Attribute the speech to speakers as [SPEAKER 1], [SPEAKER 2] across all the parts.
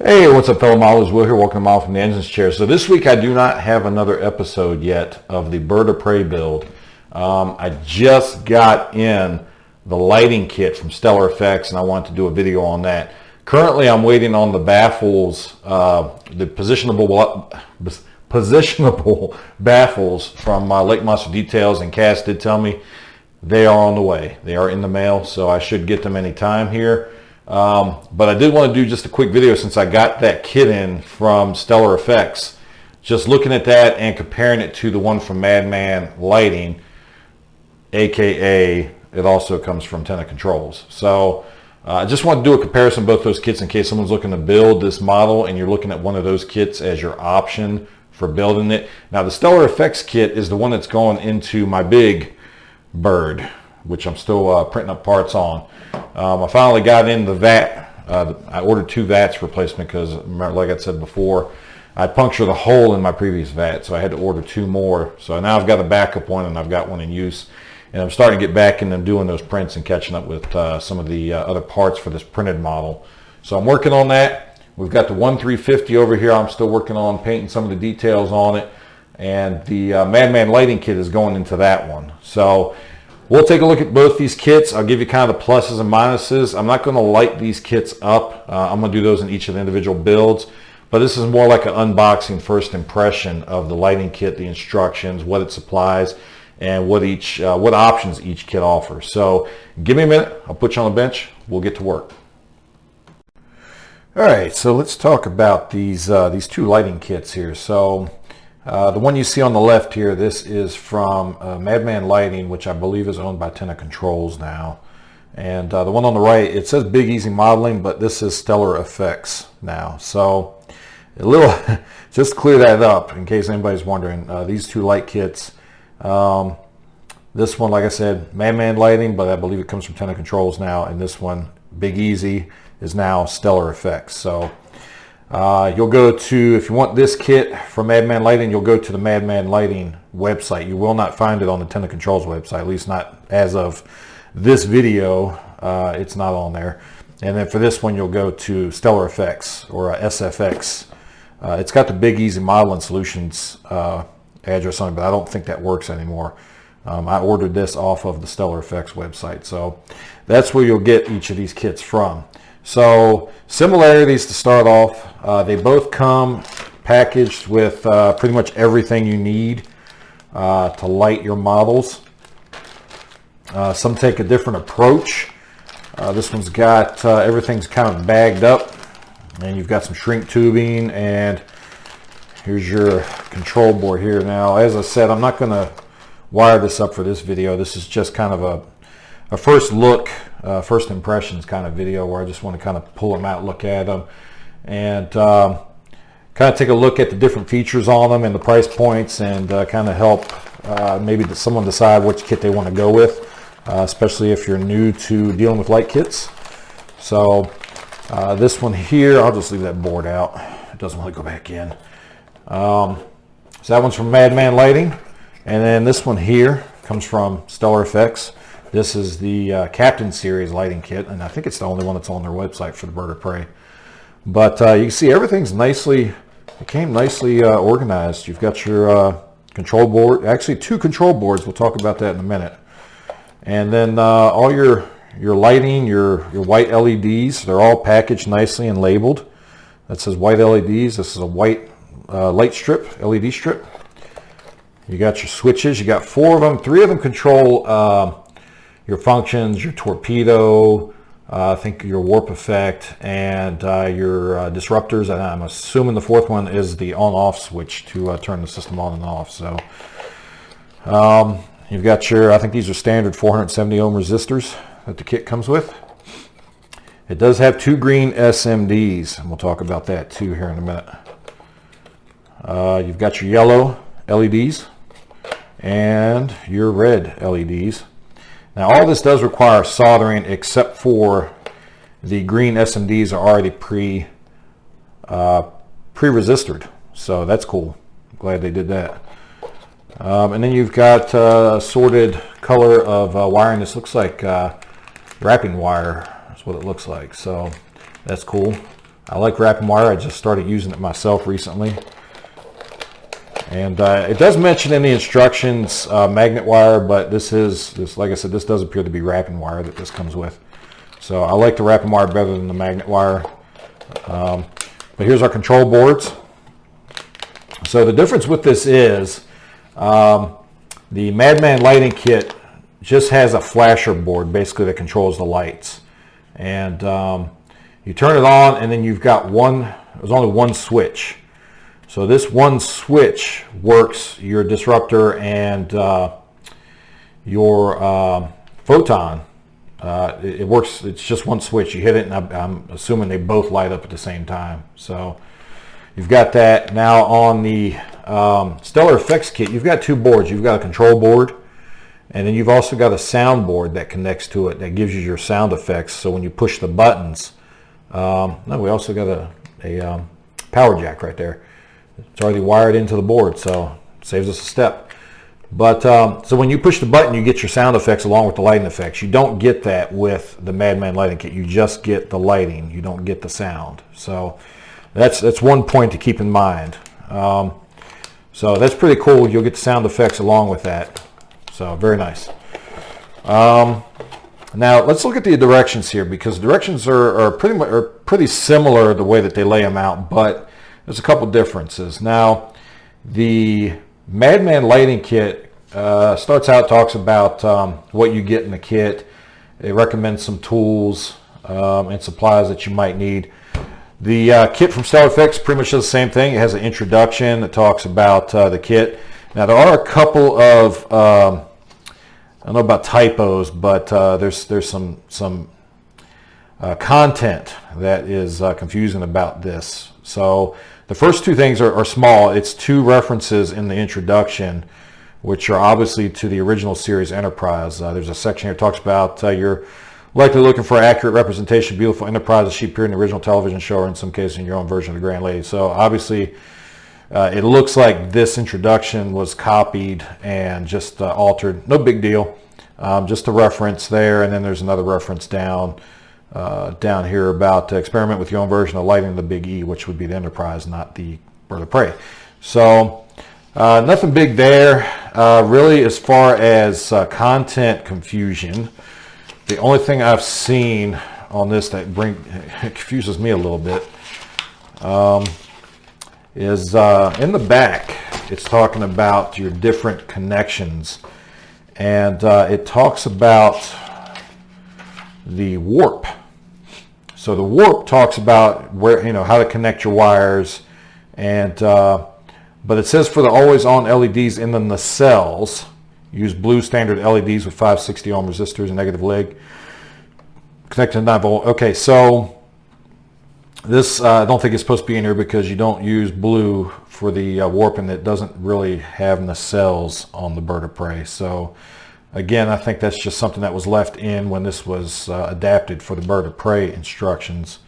[SPEAKER 1] Hey, what's up, fellow modelers? Will here, welcome to Model from the Engine's Chair. So this week I do not have another episode yet of the Bird of Prey build. I just got in the lighting kit from Stellar Effects and I want to do a video on that. Currently I'm waiting on the baffles, the positionable baffles from Lake Monster Details, and Cass did tell me they are on the way. They are in the mail, so I should get them any time here. But I did want to do just a quick video since I got that kit in from Stellar Effects. Just looking at that and comparing it to the one from Madman Lighting, aka it also comes from Tenna Controls. So I just want to do a comparison of both those kits in case someone's looking to build this model and you're looking at one of those kits as your option for building it. Now the Stellar Effects kit is the one that's going into my big bird, which I'm still printing up parts on. I finally got in the vat. I ordered 2 vats replacement because, like I said before, I punctured a hole in my previous vat, so I had to order 2 more. So now I've got a backup one and I've got one in use. And I'm starting to get back in and doing those prints and catching up with some of the other parts for this printed model. So I'm working on that. We've got the 1350 over here. I'm still working on painting some of the details on it. And the Madman Lighting Kit is going into that one. So we'll take a look at both these kits. I'll give you kind of the pluses and minuses. I'm not going to light these kits up. I'm going to do those in each of the individual builds. But this is more like an unboxing first impression of the lighting kit, the instructions, what it supplies, and what options each kit offers. So give me a minute. I'll put you on the bench. We'll get to work. All right, so let's talk about these 2 lighting kits here. So the one you see on the left here, this is from Madman Lighting, which I believe is owned by Tenna Controls now. And the one on the right, it says Big Easy Modeling, but this is Stellar Effects now. So a little, just to clear that up in case anybody's wondering, these 2 light kits, this one, like I said, Madman Lighting, but I believe it comes from Tenna Controls now, and this one, Big Easy, is now Stellar Effects. So you'll go to, if you want this kit from Madman Lighting, you'll go to the Madman Lighting website. You will not find it on the Tenna Controls website, at least not as of this video. It's not on there. And then for this one, you'll go to Stellar Effects or SFX. It's got the Big Easy Modeling Solutions address on it, but I don't think that works anymore. I ordered this off of the Stellar Effects website. So that's where you'll get each of these kits from. So similarities to start off, they both come packaged with pretty much everything you need to light your models. Some take a different approach. This one's got everything's kind of bagged up, and you've got some shrink tubing, and here's your control board here. Now, as I said, I'm not going to wire this up for this video. This is just kind of a first look, first impressions kind of video where I just want to kind of pull them out, look at them, and kind of take a look at the different features on them and the price points, and kind of help maybe someone decide which kit they want to go with, especially if you're new to dealing with light kits. So this one here, I'll just leave that board out. It doesn't really go back in. So that one's from Madman Lighting, and then this one here comes from Stellar Effects. This is the Captain Series lighting kit, and I think it's the only one that's on their website for the Bird of Prey. But you can see everything's nicely, it came nicely organized. You've got your control board, actually 2 control boards. We'll talk about that in a minute. And then all your lighting, your white LEDs, they're all packaged nicely and labeled. That says white LEDs. This is a white light strip, LED strip. You got your switches. You got 4 of them. 3 of them control your functions, your torpedo, I think your warp effect, and your disruptors. And I'm assuming the 4th one is the on-off switch to turn the system on and off. So you've got your, I think these are standard 470 ohm resistors that the kit comes with. It does have 2 green SMDs, and we'll talk about that too here in a minute. You've got your yellow LEDs and your red LEDs. Now all this does require soldering, except for the green SMDs are already pre-resistored, so that's cool. Glad they did that. And then you've got sorted color of wiring. This looks like wrapping wire. That's what it looks like. So that's cool. I like wrapping wire. I just started using it myself recently. And it does mention in the instructions magnet wire, but this, like I said, this does appear to be wrapping wire that this comes with. So I like the wrapping wire better than the magnet wire. But here's our control boards. So the difference with this is the Madman Lighting Kit just has a flasher board basically that controls the lights. And you turn it on, and then you've got there's only one switch. So this one switch works your disruptor and your photon. It works, it's just one switch. You hit it, and I'm assuming they both light up at the same time. So you've got that. Now on the Stellar Effects Kit, you've got two boards. You've got a control board, and then you've also got a sound board that connects to it that gives you your sound effects. So when you push the buttons, no, we also got a power jack right there. It's already wired into the board, so it saves us a step. But so when you push the button, you get your sound effects along with the lighting effects. You don't get that with the Madman Lighting Kit. You just get the lighting. You don't get the sound. So that's one point to keep in mind. So that's pretty cool. You'll get the sound effects along with that. So very nice. Now let's look at the directions here, because the directions are pretty similar the way that they lay them out, but there's a couple differences. Now, the Madman Lighting Kit starts out, talks about what you get in the kit. It recommends some tools and supplies that you might need. The kit from Stellar Effects pretty much does the same thing. It has an introduction that talks about the kit. Now, there are a couple of, I don't know about typos, but there's some content that is confusing about this. So the first two things are small. It's two references in the introduction, which are obviously to the original series Enterprise. There's a section here that talks about you're likely looking for accurate representation of beautiful Enterprise as she appeared in the original television show, or in some cases in your own version of the Grand Lady. So obviously it looks like this introduction was copied and just altered. No big deal. Just a reference there, and then there's another reference down here about experiment with your own version of lighting the Big E, which would be the Enterprise, not the Bird of Prey. So nothing big there. Really, as far as content confusion, the only thing I've seen on this that confuses me a little bit is in the back. It's talking about your different connections, and it talks about the warp. So the warp talks about where, how to connect your wires, and but it says for the always on LEDs in the nacelles, use blue standard LEDs with 560 ohm resistors and negative leg. Connect to 9 volt. Okay, so this I don't think it's supposed to be in here because you don't use blue for the warp, and it doesn't really have nacelles on the Bird of Prey. So again, I think that's just something that was left in when this was adapted for the Bird of Prey instructions.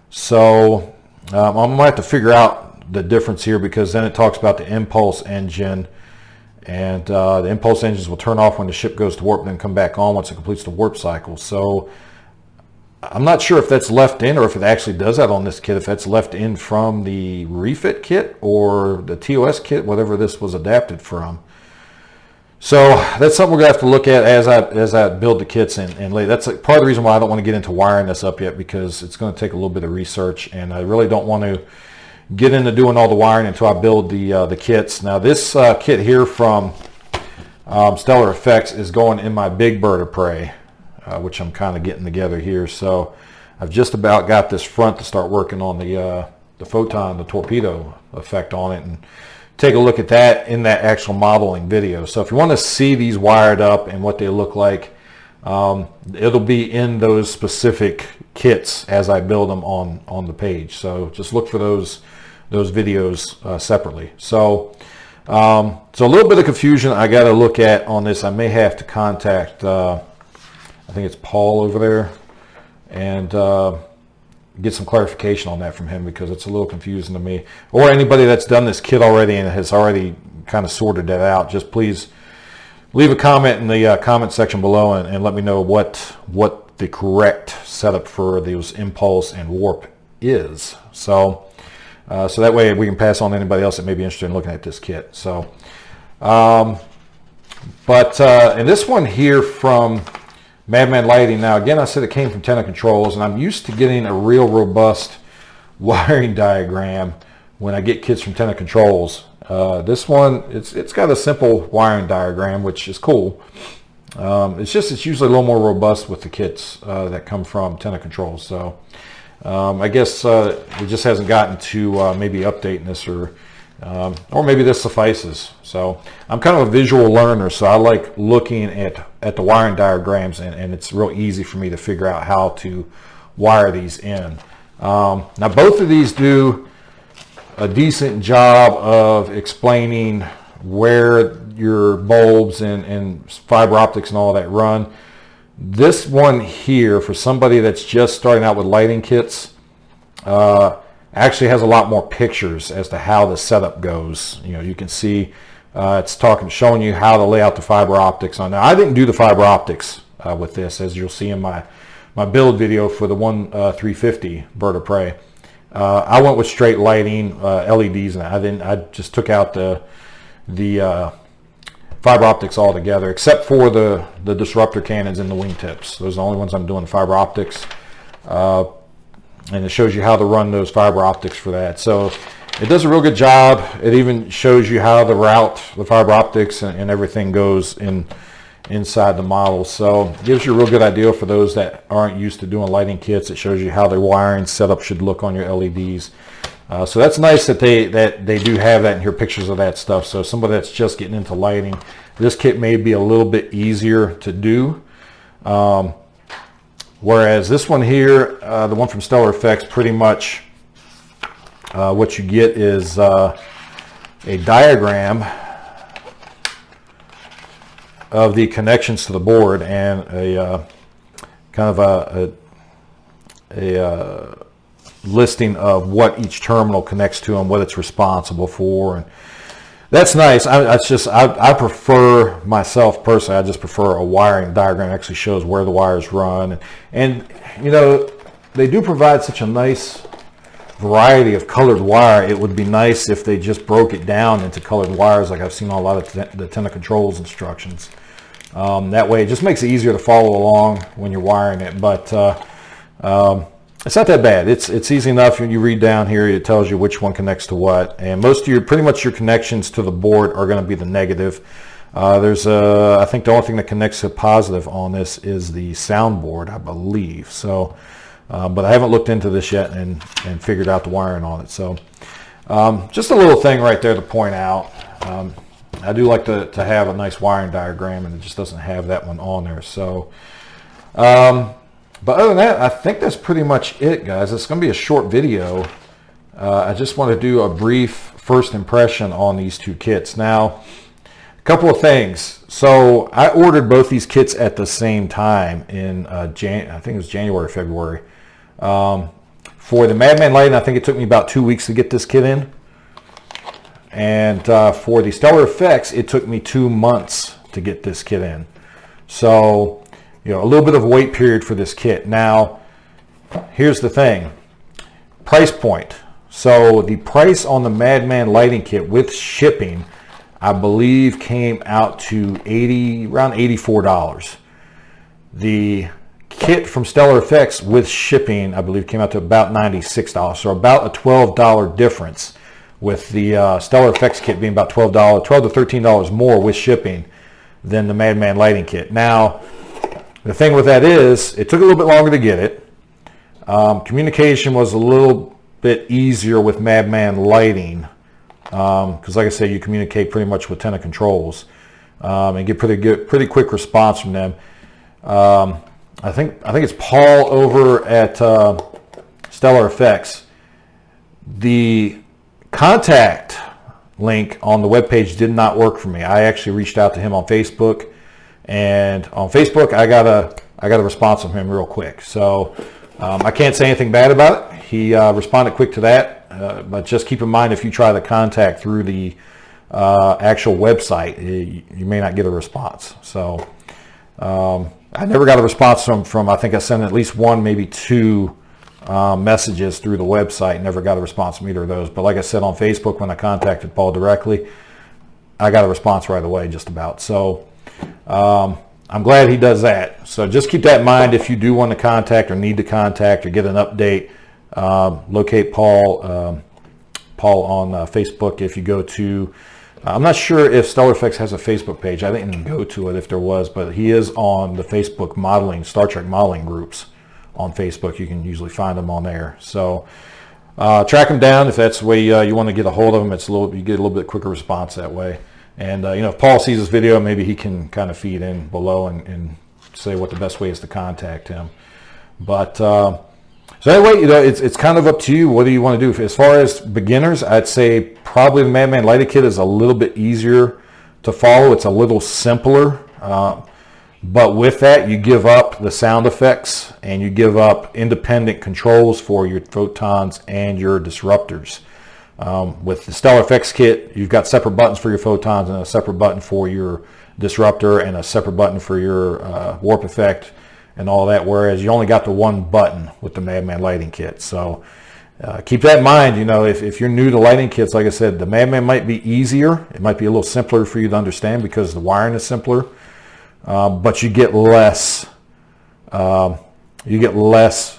[SPEAKER 1] So I'm going to have to figure out the difference here, because then it talks about the impulse engine, and the impulse engines will turn off when the ship goes to warp and then come back on once it completes the warp cycle. So I'm not sure if that's left in, or if it actually does that on this kit, if that's left in from the refit kit or the TOS kit, whatever this was adapted from. So that's something we're going to have to look at as I build the kits and lay. That's part of the reason why I don't want to get into wiring this up yet, because it's going to take a little bit of research, and I really don't want to get into doing all the wiring until I build the kits. Now this kit here from Stellar Effects is going in my big Bird of Prey, which I'm kind of getting together here. So I've just about got this front to start working on the photon, the torpedo effect on it, and take a look at that in that actual modeling video. So if you want to see these wired up and what they look like, it'll be in those specific kits as I build them on the page. So just look for those videos separately. So so a little bit of confusion I got to look at on this. I may have to contact I think it's Paul over there, and get some clarification on that from him, because it's a little confusing to me. Or anybody that's done this kit already and has already kind of sorted that out, just please leave a comment in the comment section below and let me know what the correct setup for those impulse and warp is. So so that way we can pass on to anybody else that may be interested in looking at this kit. So and this one here from Madman Lighting, now again I said it came from Tenna Controls, and I'm used to getting a real robust wiring diagram when I get kits from Tenna Controls. This one, it's got a simple wiring diagram, which is cool. It's usually a little more robust with the kits that come from Tenna Controls. So I guess it just hasn't gotten to maybe updating this, or maybe this suffices. So I'm kind of a visual learner, so I like looking at the wiring diagrams, and it's real easy for me to figure out how to wire these in. Now both of these do a decent job of explaining where your bulbs and fiber optics and all that run. This one here, for somebody that's just starting out with lighting kits, actually has a lot more pictures as to how the setup goes. You know, you can see it's showing you how to lay out the fiber optics on. Now I didn't do the fiber optics with this, as you'll see in my build video for the 350 Bird of Prey. I went with straight lighting, LEDs, and I just took out the fiber optics altogether, except for the disruptor cannons and the wingtips. Those are the only ones I'm doing the fiber optics, and it shows you how to run those fiber optics for that. So it does a real good job. It even shows you how to route the fiber optics and everything goes inside the model. So it gives you a real good idea for those that aren't used to doing lighting kits. It shows you how the wiring setup should look on your LEDs. So that's nice that they do have that, and here pictures of that stuff. So somebody that's just getting into lighting, this kit may be a little bit easier to do. Whereas this one here, the one from Stellar Effects, pretty much what you get is a diagram of the connections to the board, and a kind of a listing of what each terminal connects to and what it's responsible for. And that's nice. I prefer, myself personally, I just prefer a wiring diagram that actually shows where the wires run. And you know, they do provide such a nice variety of colored wire. It would be nice if they just broke it down into colored wires, like I've seen on a lot of the Tenna Controls instructions. That way it just makes it easier to follow along when you're wiring it. But it's not that bad. It's easy enough. When you read down here, it tells you which one connects to what, and most of pretty much your connections to the board are going to be the negative. I think the only thing that connects to positive on this is the soundboard, I believe. So but I haven't looked into this yet and figured out the wiring on it. So just a little thing right there to point out. I do like to have a nice wiring diagram, and it just doesn't have that one on there. So but other than that, I think that's pretty much it, guys. It's going to be a short video. I just want to do a brief first impression on these two kits. Now, a couple of things. So I ordered both these kits at the same time in I think it was January, February. For the Madman Lighting, I think it took me about 2 weeks to get this kit in. And for the Stellar Effects, it took me 2 months to get this kit in. So, you know, a little bit of a wait period for this kit. Now, here's the thing. Price point. So the price on the Madman Lighting Kit with shipping, I believe, came out to around $84. The kit from Stellar Effects with shipping, I believe, came out to about $96. So about a $12 difference, with the Stellar Effects kit being about $12 to $13 more with shipping than the Madman Lighting Kit. Now, the thing with that is, it took a little bit longer to get it. Communication was a little bit easier with Madman Lighting, because like I say, you communicate pretty much with Tenna Controls and get pretty quick response from them. I think it's Paul over at Stellar Effects. The contact link on the webpage did not work for me. I actually reached out to him on Facebook, and on Facebook I got a response from him real quick. So I can't say anything bad about it. He responded quick to that, but just keep in mind, if you try to contact through the actual website, you may not get a response. So I never got a response from I think I sent at least one, maybe two messages through the website. Never got a response from either of those. But like I said, on Facebook, when I contacted Paul directly, I got a response right away, just about. So I'm glad he does that. So just keep that in mind if you do want to contact or need to contact or get an update. Locate Paul on Facebook. If you go to, I'm not sure if Stellar Effects has a Facebook page. I didn't go to it if there was, but he is on the Facebook modeling, Star Trek modeling groups on Facebook. You can usually find him on there. So track him down if that's the way you want to get a hold of him. It's you get a little bit quicker response that way. And if Paul sees this video, maybe he can kind of feed in below and say what the best way is to contact him. But so anyway, it's kind of up to you. What do you want to do? As far as beginners, I'd say probably the Madman Lighting Kit is a little bit easier to follow. It's a little simpler. But with that, you give up the sound effects and you give up independent controls for your photons and your disruptors. With the Stellar Effects Kit, you've got separate buttons for your photons and a separate button for your disruptor and a separate button for your warp effect and all that, whereas you only got the one button with the Madman Lighting Kit. So keep that in mind. If you're new to lighting kits, like I said, the Madman might be easier. It might be a little simpler for you to understand because the wiring is simpler, but you get less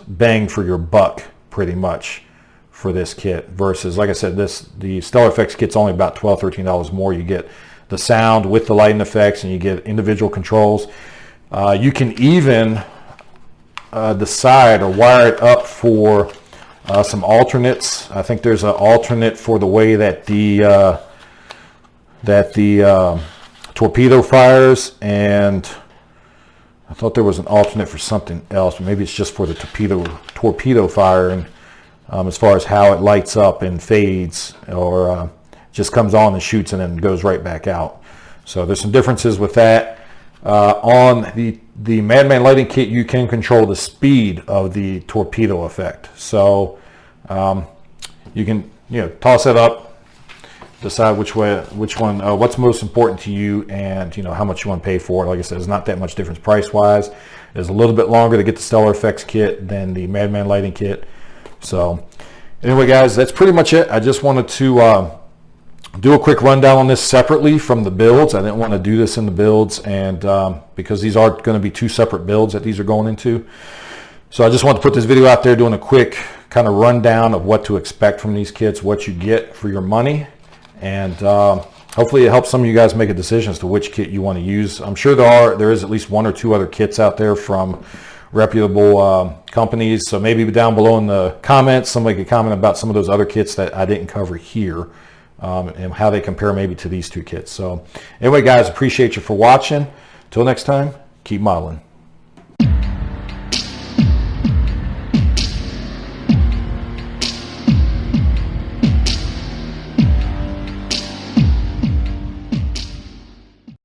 [SPEAKER 1] bang for your buck pretty much for this kit versus, like I said, the Stellar Effects kit's only about $12, $13 more. You get the sound with the lighting effects and you get individual controls. You can even decide or wire it up for some alternates. I think there's an alternate for the way that the torpedo fires, and I thought there was an alternate for something else, but maybe it's just for the torpedo firing. As far as how it lights up and fades, or just comes on and shoots and then goes right back out. So there's some differences with that. On the Madman Lighting Kit, you can control the speed of the torpedo effect. So you can toss it up, decide which one, what's most important to you, and how much you want to pay for it. Like I said, there's not that much difference price-wise. It's a little bit longer to get the Stellar Effects Kit than the Madman Lighting Kit. So anyway, guys, that's pretty much it. I just wanted to do a quick rundown on this separately from the builds. I didn't want to do this in the builds, and because these are going to be two separate builds that these are going into. So I just wanted to put this video out there doing a quick kind of rundown of what to expect from these kits, what you get for your money, and hopefully it helps some of you guys make a decision as to which kit you want to use. I'm sure there is at least one or two other kits out there from reputable companies, so maybe down below in the comments somebody could comment about some of those other kits that I didn't cover here, and how they compare maybe to these two kits. So anyway, guys, appreciate you for watching. Till next time, keep modeling.